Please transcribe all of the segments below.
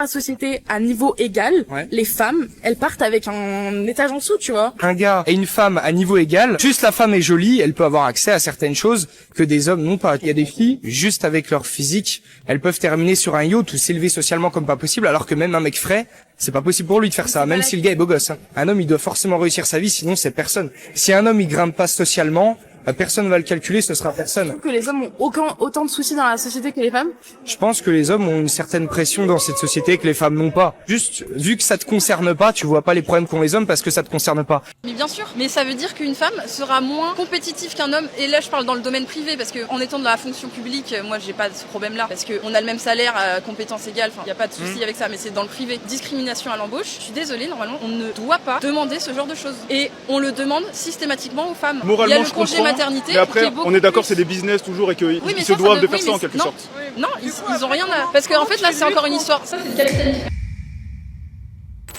la société à niveau égal, les femmes, elles partent avec un étage en dessous, tu vois. Un gars et une femme à niveau égal, juste la femme est jolie, elle peut avoir accès à certaines choses que des hommes n'ont pas. Il y a des filles, juste avec leur physique, elles peuvent terminer sur un yacht ou s'élever socialement comme pas possible, alors que même un mec frais, c'est pas possible pour lui de faire ça, même si le gars est beau gosse. Un homme, il doit forcément réussir sa vie, sinon c'est personne. Si un homme, il grimpe pas socialement, personne va le calculer, ce sera personne. Je trouve que les hommes ont autant de soucis dans la société que les femmes. Je pense que les hommes ont une certaine pression dans cette société que les femmes n'ont pas. Juste, vu que ça te concerne pas, tu vois pas les problèmes qu'ont les hommes parce que ça te concerne pas. Mais bien sûr, mais ça veut dire qu'une femme sera moins compétitive qu'un homme. Et là, je parle dans le domaine privé parce que en étant dans la fonction publique, moi, j'ai pas ce problème-là parce que on a le même salaire à compétences égales. Enfin, y a pas de souci avec ça, mais c'est dans le privé. Discrimination à l'embauche. Je suis désolée, normalement, on ne doit pas demander ce genre de choses. Et on le demande systématiquement aux femmes. Moralement, il y a le je congé comprends, maternité. Mais après, on est d'accord, plus. c'est des business toujours et qu'ils Oui, se doivent de faire ça en quelque non, sorte. Non, ils ont rien à... Parce qu'en fait, là, c'est encore une histoire. Ça, c'est une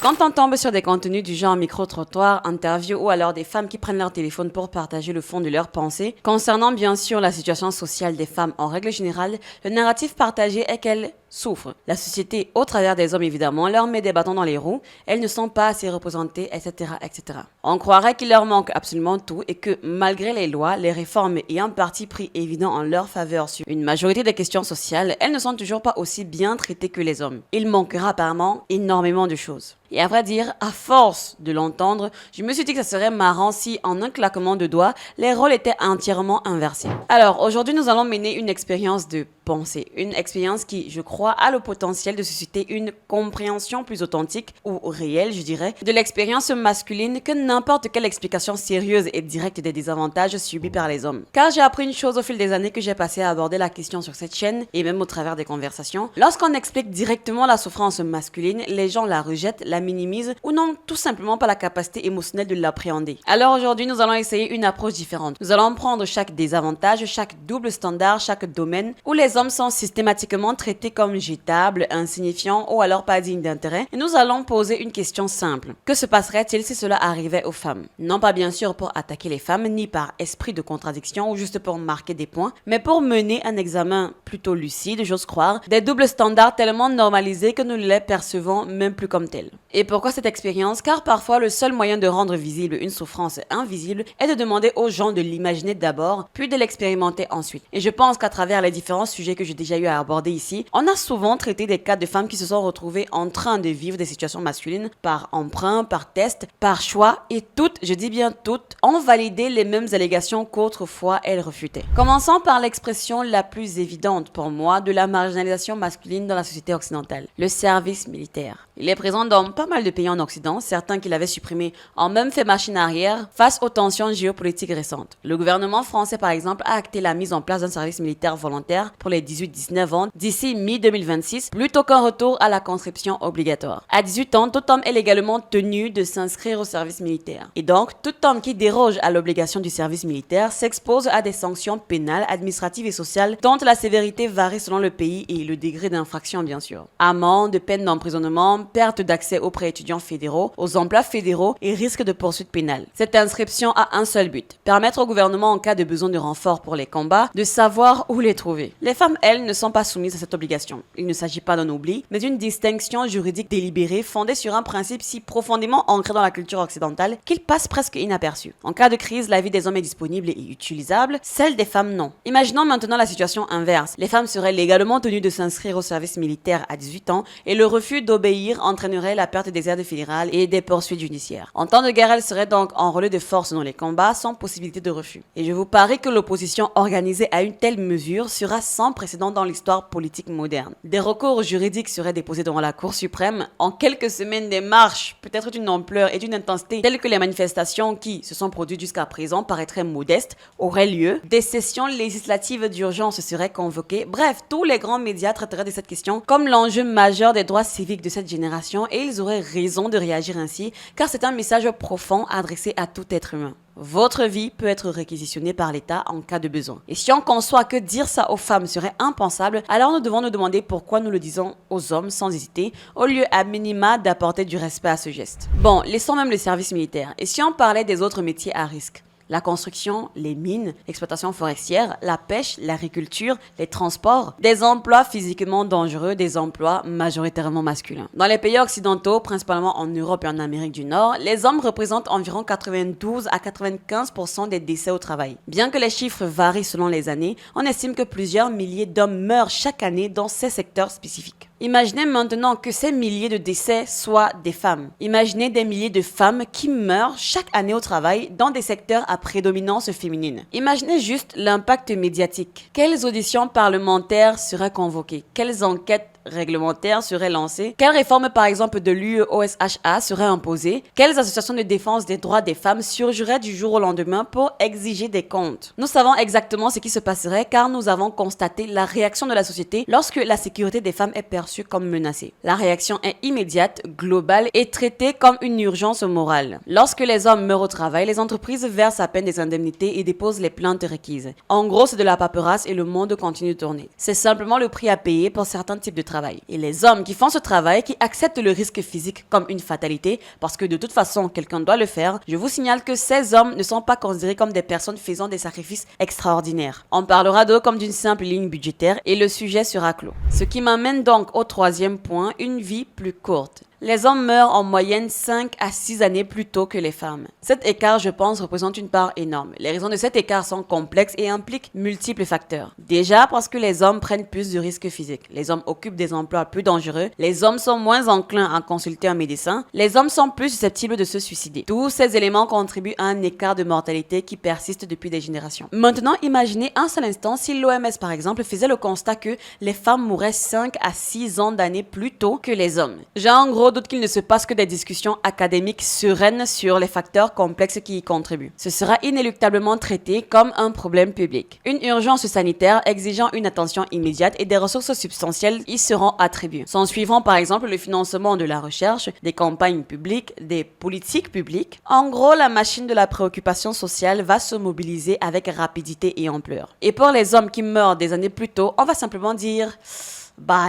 Quand on tombe sur des contenus du genre micro-trottoir, interview ou alors des femmes qui prennent leur téléphone pour partager le fond de leurs pensées, concernant bien sûr la situation sociale des femmes en règle générale, le narratif partagé est qu'elles souffrent. La société, au travers des hommes évidemment, leur met des bâtons dans les roues, elles ne sont pas assez représentées, etc., etc. On croirait qu'il leur manque absolument tout et que malgré les lois, les réformes et un parti pris évident en leur faveur sur une majorité des questions sociales, elles ne sont toujours pas aussi bien traitées que les hommes. Il manquera apparemment énormément de choses. Et à vrai dire, à force de l'entendre, je me suis dit que ça serait marrant si, en un claquement de doigts, les rôles étaient entièrement inversés. Alors, aujourd'hui, nous allons mener une expérience de pensée. Une expérience qui, je crois, a le potentiel de susciter une compréhension plus authentique, ou réelle, je dirais, de l'expérience masculine que n'importe quelle explication sérieuse et directe des désavantages subis par les hommes. Car j'ai appris une chose au fil des années que j'ai passé à aborder la question sur cette chaîne, et même au travers des conversations. Lorsqu'on explique directement la souffrance masculine, les gens la rejettent, la minimisent ou n'ont tout simplement pas la capacité émotionnelle de l'appréhender. Alors aujourd'hui, nous allons essayer une approche différente. Nous allons prendre chaque désavantage, chaque double standard, chaque domaine où les hommes sont systématiquement traités comme jetables, insignifiants ou alors pas dignes d'intérêt et nous allons poser une question simple. Que se passerait-il si cela arrivait aux femmes? Non pas bien sûr pour attaquer les femmes, ni par esprit de contradiction ou juste pour marquer des points, mais pour mener un examen plutôt lucide, j'ose croire, des doubles standards tellement normalisés que nous les percevons même plus comme tels. Et pourquoi cette expérience? Car parfois le seul moyen de rendre visible une souffrance invisible est de demander aux gens de l'imaginer d'abord, puis de l'expérimenter ensuite. Et je pense qu'à travers les différents sujets que j'ai déjà eu à aborder ici, on a souvent traité des cas de femmes qui se sont retrouvées en train de vivre des situations masculines par emprunt, par test, par choix, et toutes, je dis bien toutes, ont validé les mêmes allégations qu'autrefois elles refutaient. Commençons par l'expression la plus évidente pour moi de la marginalisation masculine dans la société occidentale, le service militaire. Il est présent dans pas mal de pays en Occident, certains qui l'avaient supprimé ont même fait machine arrière face aux tensions géopolitiques récentes. Le gouvernement français par exemple a acté la mise en place d'un service militaire volontaire pour les 18-19 ans d'ici mi-2026 plutôt qu'un retour à la conscription obligatoire. À 18 ans, tout homme est légalement tenu de s'inscrire au service militaire. Et donc, tout homme qui déroge à l'obligation du service militaire s'expose à des sanctions pénales, administratives et sociales dont la sévérité varie selon le pays et le degré d'infraction bien sûr. Amende, peine d'emprisonnement, perte d'accès aux pré-étudiants fédéraux, aux emplois fédéraux et risque de poursuite pénale. Cette inscription a un seul but, permettre au gouvernement en cas de besoin de renfort pour les combats, de savoir où les trouver. Les femmes, elles, ne sont pas soumises à cette obligation. Il ne s'agit pas d'un oubli, mais d'une distinction juridique délibérée fondée sur un principe si profondément ancré dans la culture occidentale qu'il passe presque inaperçu. En cas de crise, la vie des hommes est disponible et utilisable, celle des femmes non. Imaginons maintenant la situation inverse. Les femmes seraient légalement tenues de s'inscrire au service militaire à 18 ans et le refus d'obéir entraînerait la perte des aides fédérales et des poursuites judiciaires. En temps de guerre, elles seraient donc enrôlées de force dans les combats sans possibilité de refus. Et je vous parie que l'opposition organisée à une telle mesure sera sans précédent dans l'histoire politique moderne. Des recours juridiques seraient déposés devant la Cour suprême. En quelques semaines, des marches, peut-être d'une ampleur et d'une intensité telles que les manifestations qui se sont produites jusqu'à présent paraîtraient modestes, auraient lieu. Des sessions législatives d'urgence seraient convoquées. Bref, tous les grands médias traiteraient de cette question comme l'enjeu majeur des droits civiques de cette génération et ils auraient raison de réagir ainsi car c'est un message profond adressé à tout être humain. Votre vie peut être réquisitionnée par l'État en cas de besoin. Et si on conçoit que dire ça aux femmes serait impensable, alors nous devons nous demander pourquoi nous le disons aux hommes sans hésiter, au lieu à minima d'apporter du respect à ce geste. Bon, laissons même le service militaire. Et si on parlait des autres métiers à risque? La construction, les mines, l'exploitation forestière, la pêche, l'agriculture, les transports. Des emplois physiquement dangereux, des emplois majoritairement masculins. Dans les pays occidentaux, principalement en Europe et en Amérique du Nord, les hommes représentent environ 92 à 95% des décès au travail. Bien que les chiffres varient selon les années, on estime que plusieurs milliers d'hommes meurent chaque année dans ces secteurs spécifiques. Imaginez maintenant que ces milliers de décès soient des femmes. Imaginez des milliers de femmes qui meurent chaque année au travail dans des secteurs à prédominance féminine. Imaginez juste l'impact médiatique. Quelles auditions parlementaires seraient convoquées? Quelles enquêtes réglementaires seraient lancées? Quelles réformes par exemple de l'UEOSHA seraient imposées? Quelles associations de défense des droits des femmes surgiraient du jour au lendemain pour exiger des comptes? Nous savons exactement ce qui se passerait car nous avons constaté la réaction de la société lorsque la sécurité des femmes est perçue comme menacée. La réaction est immédiate, globale et traitée comme une urgence morale. Lorsque les hommes meurent au travail, les entreprises versent à peine des indemnités et déposent les plaintes requises. En gros, c'est de la paperasse et le monde continue de tourner. C'est simplement le prix à payer pour certains types de travail. Et les hommes qui font ce travail, qui acceptent le risque physique comme une fatalité, parce que de toute façon, quelqu'un doit le faire, je vous signale que ces hommes ne sont pas considérés comme des personnes faisant des sacrifices extraordinaires. On parlera d'eux comme d'une simple ligne budgétaire et le sujet sera clos. Ce qui m'amène donc au troisième point, une vie plus courte. Les hommes meurent en moyenne 5 à 6 années plus tôt que les femmes. Cet écart, je pense, représente une part énorme. Les raisons de cet écart sont complexes et impliquent multiples facteurs. Déjà parce que les hommes prennent plus de risques physiques. Les hommes occupent des emplois plus dangereux. Les hommes sont moins enclins à consulter un médecin. Les hommes sont plus susceptibles de se suicider. Tous ces éléments contribuent à un écart de mortalité qui persiste depuis des générations. Maintenant, imaginez un seul instant si l'OMS, par exemple, faisait le constat que les femmes mourraient 5 à 6 ans d'années plus tôt que les hommes. J'ai en gros doute qu'il ne se passe que des discussions académiques sereines sur les facteurs complexes qui y contribuent. Ce sera inéluctablement traité comme un problème public. Une urgence sanitaire exigeant une attention immédiate et des ressources substantielles y seront attribuées. S'en suivront par exemple le financement de la recherche, des campagnes publiques, des politiques publiques. En gros, la machine de la préoccupation sociale va se mobiliser avec rapidité et ampleur. Et pour les hommes qui meurent des années plus tôt, on va simplement dire...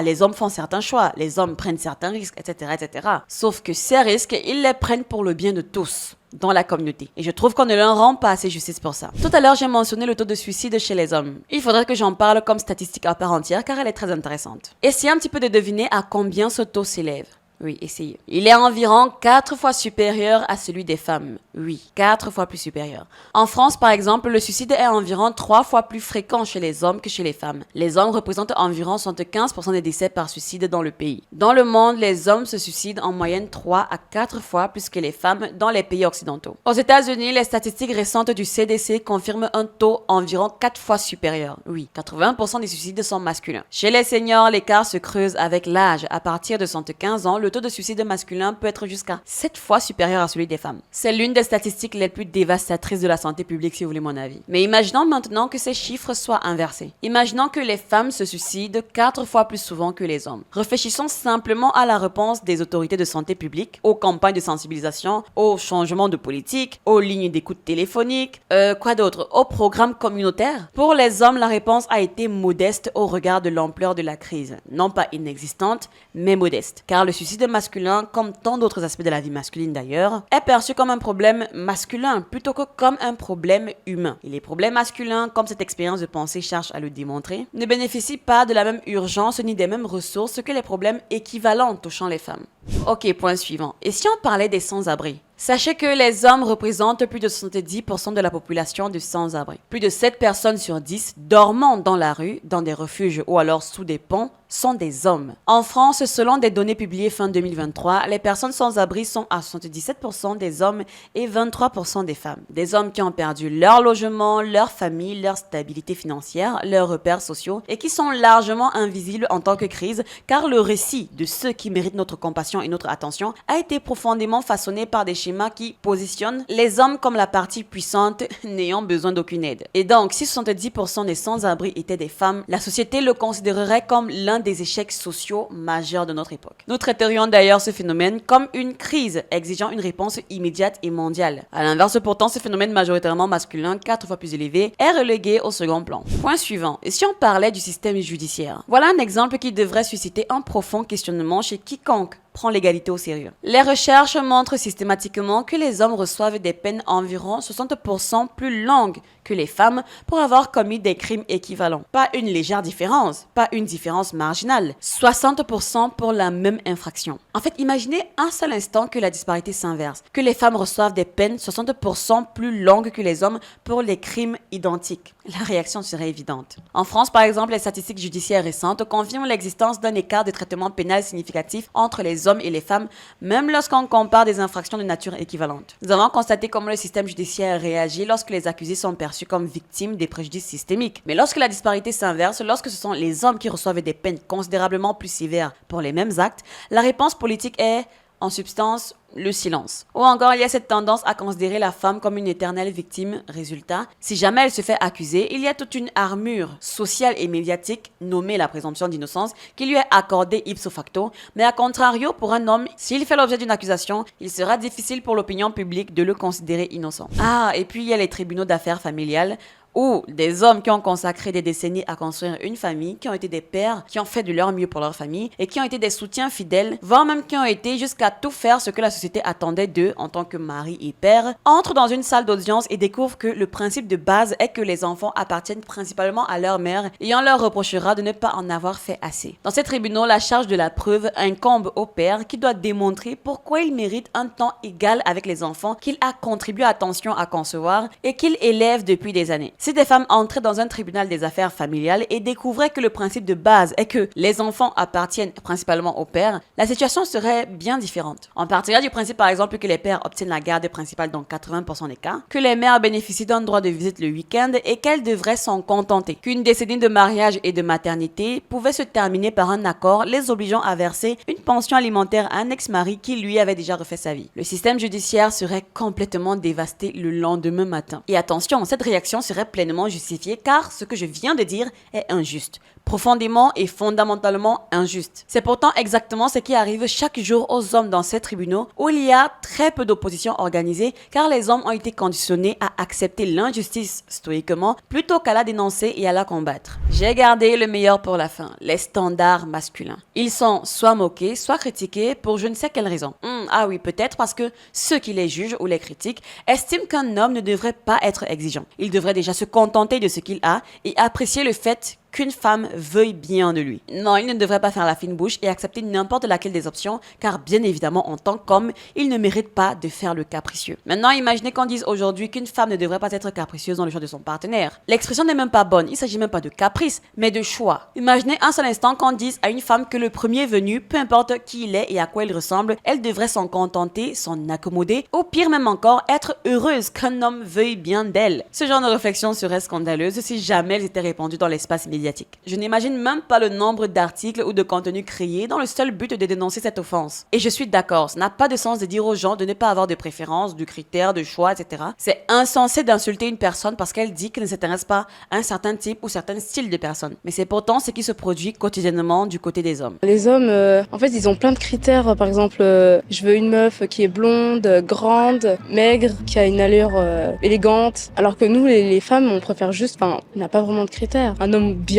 les hommes font certains choix, les hommes prennent certains risques, etc., etc. Sauf que ces risques, ils les prennent pour le bien de tous dans la communauté. Et je trouve qu'on ne leur rend pas assez justice pour ça. Tout à l'heure, j'ai mentionné le taux de suicide chez les hommes. Il faudrait que j'en parle comme statistique à part entière car elle est très intéressante. Essayez un petit peu de deviner à combien ce taux s'élève. Oui, essayez. Il est environ 4 fois supérieur à celui des femmes. Oui, 4 fois plus supérieur. En France, par exemple, le suicide est environ 3 fois plus fréquent chez les hommes que chez les femmes. Les hommes représentent environ 75% des décès par suicide dans le pays. Dans le monde, les hommes se suicident en moyenne 3 à 4 fois plus que les femmes dans les pays occidentaux. Aux États-Unis, les statistiques récentes du CDC confirment un taux environ 4 fois supérieur. Oui, 80% des suicides sont masculins. Chez les seniors, l'écart se creuse avec l'âge. À partir de 75 ans, le taux de suicide masculin peut être jusqu'à 7 fois supérieur à celui des femmes. C'est l'une des statistiques les plus dévastatrices de la santé publique, si vous voulez mon avis. Mais imaginons maintenant que ces chiffres soient inversés. Imaginons que les femmes se suicident 4 fois plus souvent que les hommes. Réfléchissons simplement à la réponse des autorités de santé publique, aux campagnes de sensibilisation, aux changements de politique, aux lignes d'écoute téléphoniques, quoi d'autre, aux programmes communautaires. Pour les hommes, la réponse a été modeste au regard de l'ampleur de la crise. Non pas inexistante, mais modeste. Car le suicide masculin, comme tant d'autres aspects de la vie masculine d'ailleurs, est perçu comme un problème masculin plutôt que comme un problème humain. Et les problèmes masculins, comme cette expérience de pensée cherche à le démontrer, ne bénéficient pas de la même urgence ni des mêmes ressources que les problèmes équivalents touchant les femmes. Ok, point suivant. Et si on parlait des sans-abri ? Sachez que les hommes représentent plus de 70% de la population de sans-abri. Plus de 7 personnes sur 10 dormant dans la rue, dans des refuges ou alors sous des ponts sont des hommes. En France, selon des données publiées fin 2023, les personnes sans-abri sont à 77% des hommes et 23% des femmes. Des hommes qui ont perdu leur logement, leur famille, leur stabilité financière, leurs repères sociaux et qui sont largement invisibles en tant que crise car le récit de ceux qui méritent notre compassion et notre attention a été profondément façonné par des schémas qui positionnent les hommes comme la partie puissante n'ayant besoin d'aucune aide. Et donc, si 70% des sans-abri étaient des femmes, la société le considérerait comme l'un des échecs sociaux majeurs de notre époque. Nous traiterions d'ailleurs ce phénomène comme une crise exigeant une réponse immédiate et mondiale. À l'inverse, pourtant, ce phénomène majoritairement masculin, 4 fois plus élevé, est relégué au second plan. Point suivant. Et si on parlait du système judiciaire ? Voilà un exemple qui devrait susciter un profond questionnement chez quiconque prend l'égalité au sérieux. Les recherches montrent systématiquement que les hommes reçoivent des peines environ 60% plus longues que les femmes pour avoir commis des crimes équivalents. Pas une légère différence, pas une différence marginale. 60% pour la même infraction. En fait, imaginez un seul instant que la disparité s'inverse, que les femmes reçoivent des peines 60% plus longues que les hommes pour les crimes identiques. La réaction serait évidente. En France, par exemple, les statistiques judiciaires récentes confirment l'existence d'un écart de traitement pénal significatif entre les hommes et les femmes, même lorsqu'on compare des infractions de nature équivalente. Nous avons constaté comment le système judiciaire réagit lorsque les accusés sont perçus comme victimes des préjudices systémiques. Mais lorsque la disparité s'inverse, lorsque ce sont les hommes qui reçoivent des peines considérablement plus sévères pour les mêmes actes, la réponse politique est, en substance, le silence. Ou encore, il y a cette tendance à considérer la femme comme une éternelle victime. Résultat, si jamais elle se fait accuser, il y a toute une armure sociale et médiatique, nommée la présomption d'innocence, qui lui est accordée ipso facto. Mais à contrario, pour un homme, s'il fait l'objet d'une accusation, il sera difficile pour l'opinion publique de le considérer innocent. Ah, et puis il y a les tribunaux d'affaires familiales, ou des hommes qui ont consacré des décennies à construire une famille, qui ont été des pères, qui ont fait de leur mieux pour leur famille et qui ont été des soutiens fidèles, voire même qui ont été jusqu'à tout faire ce que la société attendait d'eux en tant que mari et père, entrent dans une salle d'audience et découvrent que le principe de base est que les enfants appartiennent principalement à leur mère et on leur reprochera de ne pas en avoir fait assez. Dans ces tribunaux, la charge de la preuve incombe au père qui doit démontrer pourquoi il mérite un temps égal avec les enfants qu'il a contribué attention à concevoir et qu'il élève depuis des années. Si des femmes entraient dans un tribunal des affaires familiales et découvraient que le principe de base est que les enfants appartiennent principalement au père, la situation serait bien différente. On partirait du principe par exemple que les pères obtiennent la garde principale dans 80% des cas, que les mères bénéficient d'un droit de visite le week-end et qu'elles devraient s'en contenter, qu'une décennie de mariage et de maternité pouvait se terminer par un accord les obligeant à verser une pension alimentaire à un ex-mari qui lui avait déjà refait sa vie. Le système judiciaire serait complètement dévasté le lendemain matin. Et attention, cette réaction serait pleinement justifiée car ce que je viens de dire est injuste, profondément et fondamentalement injuste. C'est pourtant exactement ce qui arrive chaque jour aux hommes dans ces tribunaux où il y a très peu d'opposition organisée car les hommes ont été conditionnés à accepter l'injustice stoïquement plutôt qu'à la dénoncer et à la combattre. J'ai gardé le meilleur pour la fin, les standards masculins. Ils sont soit moqués, soit critiqués pour je ne sais quelle raison. Ah oui, peut-être parce que ceux qui les jugent ou les critiquent estiment qu'un homme ne devrait pas être exigeant. Il devrait déjà se contenter de ce qu'il a et apprécier le fait qu'une femme veuille bien de lui. Non, il ne devrait pas faire la fine bouche et accepter n'importe laquelle des options, car bien évidemment, en tant qu'homme, il ne mérite pas de faire le capricieux. Maintenant, imaginez qu'on dise aujourd'hui qu'une femme ne devrait pas être capricieuse dans le choix de son partenaire. L'expression n'est même pas bonne, il s'agit même pas de caprice, mais de choix. Imaginez un seul instant qu'on dise à une femme que le premier venu, peu importe qui il est et à quoi il ressemble, elle devrait s'en contenter, s'en accommoder, ou pire même encore, être heureuse qu'un homme veuille bien d'elle. Ce genre de réflexion serait scandaleuse si jamais elles étaient répandues dans l'espace médiatique. Je n'imagine même pas le nombre d'articles ou de contenus créés dans le seul but de dénoncer cette offense. Et je suis d'accord, ça n'a pas de sens de dire aux gens de ne pas avoir de préférence, de critères, de choix, etc. C'est insensé d'insulter une personne parce qu'elle dit qu'elle ne s'intéresse pas à un certain type ou certain style de personne. Mais c'est pourtant ce qui se produit quotidiennement du côté des hommes. Les hommes, en fait, ils ont plein de critères. Par exemple, je veux une meuf qui est blonde, grande, maigre, qui a une allure élégante. Alors que nous, les femmes, on préfère juste, on n'a pas vraiment de critères. Un homme bien.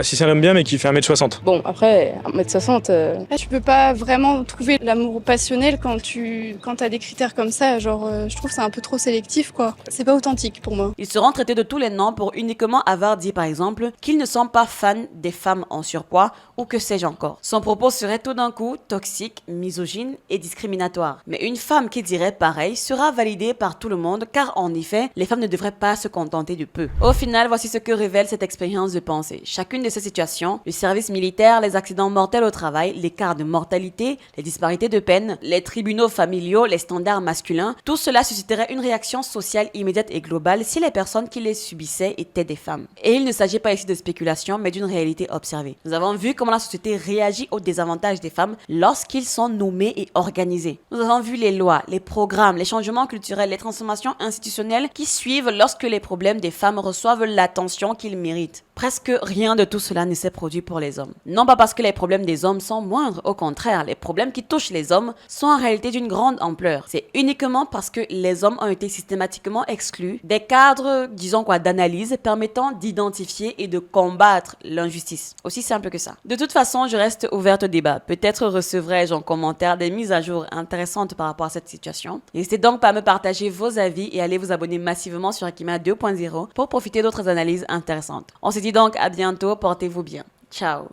Si c'est un homme bien mais qui fait 1m60. Bon, après, 1m60... Tu peux pas vraiment trouver l'amour passionnel quand t'as des critères comme ça. Genre, je trouve que c'est un peu trop sélectif, quoi. C'est pas authentique pour moi. Ils seront traités de tous les noms pour uniquement avoir dit, par exemple, qu'ils ne sont pas fans des femmes en surpoids ou que sais-je encore. Son propos serait tout d'un coup toxique, misogyne et discriminatoire. Mais une femme qui dirait pareil sera validée par tout le monde car en effet, les femmes ne devraient pas se contenter de peu. Au final, voici ce que révèle cette expérience de pensée. Chacune de ces situations, le service militaire, les accidents mortels au travail, l'écart de mortalité, les disparités de peine, les tribunaux familiaux, les standards masculins, tout cela susciterait une réaction sociale immédiate et globale si les personnes qui les subissaient étaient des femmes. Et il ne s'agit pas ici de spéculation, mais d'une réalité observée. Nous avons vu comment la société réagit aux désavantages des femmes lorsqu'ils sont nommés et organisés. Nous avons vu les lois, les programmes, les changements culturels, les transformations institutionnelles qui suivent lorsque les problèmes des femmes reçoivent l'attention qu'ils méritent. presque rien de tout cela ne s'est produit pour les hommes. Non pas parce que les problèmes des hommes sont moindres, au contraire, les problèmes qui touchent les hommes sont en réalité d'une grande ampleur. C'est uniquement parce que les hommes ont été systématiquement exclus des cadres, disons quoi, d'analyse permettant d'identifier et de combattre l'injustice. Aussi simple que ça. De toute façon, je reste ouverte au débat. Peut-être recevrai-je en commentaire des mises à jour intéressantes par rapport à cette situation. N'hésitez donc pas à me partager vos avis et allez vous abonner massivement sur Akima 2.0 pour profiter d'autres analyses intéressantes. On se dit donc à bientôt, portez-vous bien. Ciao.